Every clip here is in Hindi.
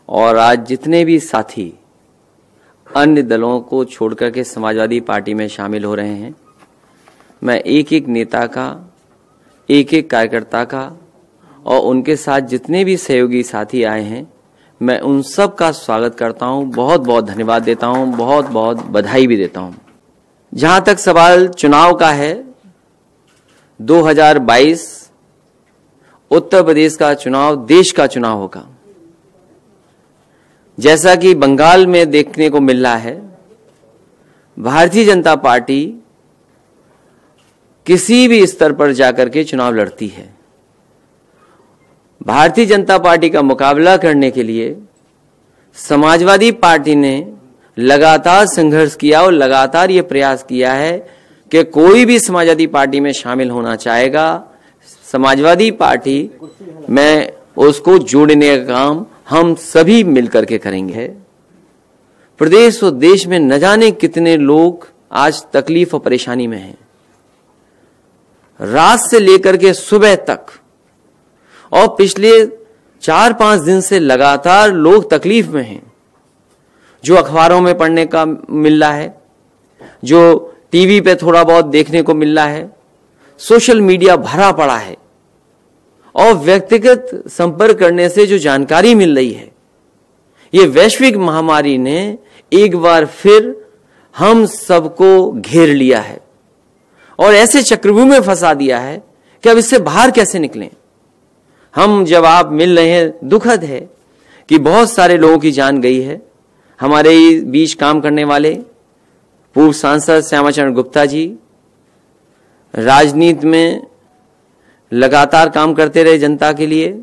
और आज जितने भी साथी अन्य दलों को छोड़कर के समाजवादी पार्टी में शामिल हो रहे हैं, मैं एक एक नेता का, एक एक कार्यकर्ता का और उनके साथ जितने भी सहयोगी साथी आए हैं, मैं उन सब का स्वागत करता हूं, बहुत बहुत धन्यवाद देता हूं, बहुत बहुत बधाई भी देता हूं। जहां तक सवाल चुनाव का है, 2022 उत्तर प्रदेश का चुनाव देश का चुनाव होगा। जैसा कि बंगाल में देखने को मिल रहा है, भारतीय जनता पार्टी किसी भी स्तर पर जाकर के चुनाव लड़ती है। भारतीय जनता पार्टी का मुकाबला करने के लिए समाजवादी पार्टी ने लगातार संघर्ष किया और लगातार ये प्रयास किया है कि कोई भी समाजवादी पार्टी में शामिल होना चाहेगा, समाजवादी पार्टी में उसको जोड़ने का काम हम सभी मिलकर के करेंगे। प्रदेश और देश में न जाने कितने लोग आज तकलीफ और परेशानी में हैं। रात से लेकर के सुबह तक और पिछले 4-5 दिन से लगातार लोग तकलीफ में हैं। जो अखबारों में पढ़ने का मिल रहा है, जो टीवी पे थोड़ा बहुत देखने को मिल रहा है, सोशल मीडिया भरा पड़ा है और व्यक्तिगत संपर्क करने से जो जानकारी मिल रही है, ये वैश्विक महामारी ने एक बार फिर हम सबको घेर लिया है और ऐसे चक्रव्यूह में फंसा दिया है कि अब इससे बाहर कैसे निकलें। हम जब आप मिल रहे हैं, दुखद है कि बहुत सारे लोगों की जान गई है। हमारे बीच काम करने वाले पूर्व सांसद श्यामाचरण गुप्ता जी राजनीति में लगातार काम करते रहे जनता के लिए।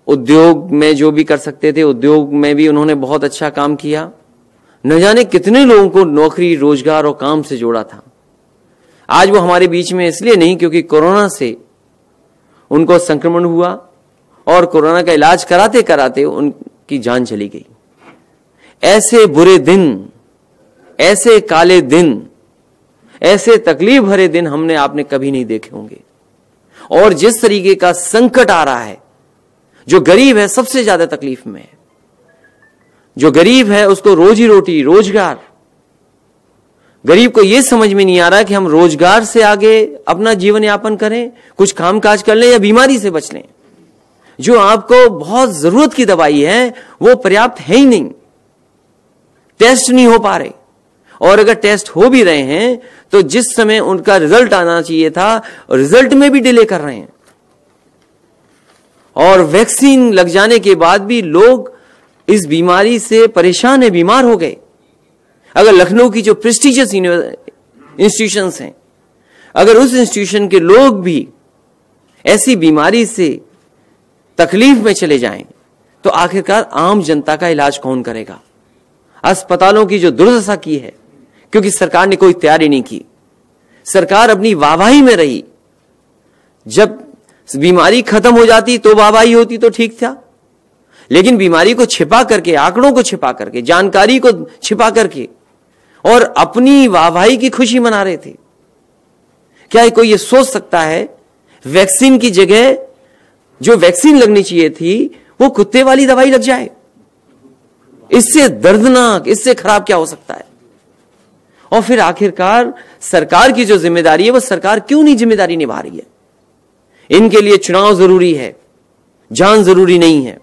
उद्योग में जो भी कर सकते थे, उद्योग में भी उन्होंने बहुत अच्छा काम किया। न जाने कितने लोगों को नौकरी, रोजगार और काम से जोड़ा था। आज वो हमारे बीच में इसलिए नहीं क्योंकि कोरोना से उनको संक्रमण हुआ और कोरोना का इलाज कराते कराते उनकी जान चली गई। ऐसे बुरे दिन, ऐसे काले दिन, ऐसे तकलीफ भरे दिन हमने आपने कभी नहीं देखे होंगे। और जिस तरीके का संकट आ रहा है, जो गरीब है सबसे ज्यादा तकलीफ में है। जो गरीब है उसको रोजी रोटी, रोजगार, गरीब को यह समझ में नहीं आ रहा कि हम रोजगार से आगे अपना जीवन यापन करें, कुछ कामकाज कर लें या बीमारी से बच लें। जो आपको बहुत जरूरत की दवाई है वो पर्याप्त है ही नहीं, टेस्ट नहीं हो पा रहे, और अगर टेस्ट हो भी रहे हैं तो जिस समय उनका रिजल्ट आना चाहिए था, रिजल्ट में भी डिले कर रहे हैं। और वैक्सीन लग जाने के बाद भी लोग इस बीमारी से परेशान है, बीमार हो गए। अगर लखनऊ की जो प्रेस्टिजियस इंस्टीट्यूशंस हैं, अगर उस इंस्टीट्यूशन के लोग भी ऐसी बीमारी से तकलीफ में चले जाएं, तो आखिरकार आम जनता का इलाज कौन करेगा। अस्पतालों की जो दुर्दशा की है, क्योंकि सरकार ने कोई तैयारी नहीं की। सरकार अपनी वाहवाही में रही। जब बीमारी खत्म हो जाती तो वाहवाही होती तो ठीक था, लेकिन बीमारी को छिपा करके, आंकड़ों को छिपा करके, जानकारी को छिपा करके और अपनी वाहवाही की खुशी मना रहे थे। क्या कोई ये सोच सकता है वैक्सीन की जगह जो वैक्सीन लगनी चाहिए थी वो कुत्ते वाली दवाई लग जाए? इससे दर्दनाक, इससे खराब क्या हो सकता है। और फिर आखिरकार सरकार की जो जिम्मेदारी है वो सरकार क्यों नहीं जिम्मेदारी निभा रही है। इनके लिए चुनाव जरूरी है, जान जरूरी नहीं है।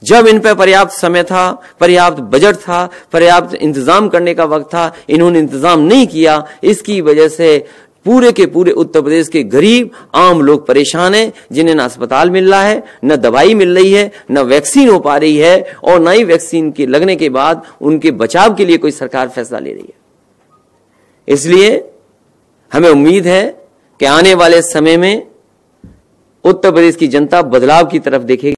जब इन पर पर्याप्त समय था, पर्याप्त बजट था, पर्याप्त इंतजाम करने का वक्त था, इन्होंने इंतजाम नहीं किया। इसकी वजह से पूरे के पूरे उत्तर प्रदेश के गरीब आम लोग परेशान हैं, जिन्हें न अस्पताल मिल रहा है, न दवाई मिल रही है, न वैक्सीन हो पा रही है, और न ही वैक्सीन के लगने के बाद उनके बचाव के लिए कोई सरकार फैसला ले रही है। इसलिए हमें उम्मीद है कि आने वाले समय में उत्तर प्रदेश की जनता बदलाव की तरफ देखेगी।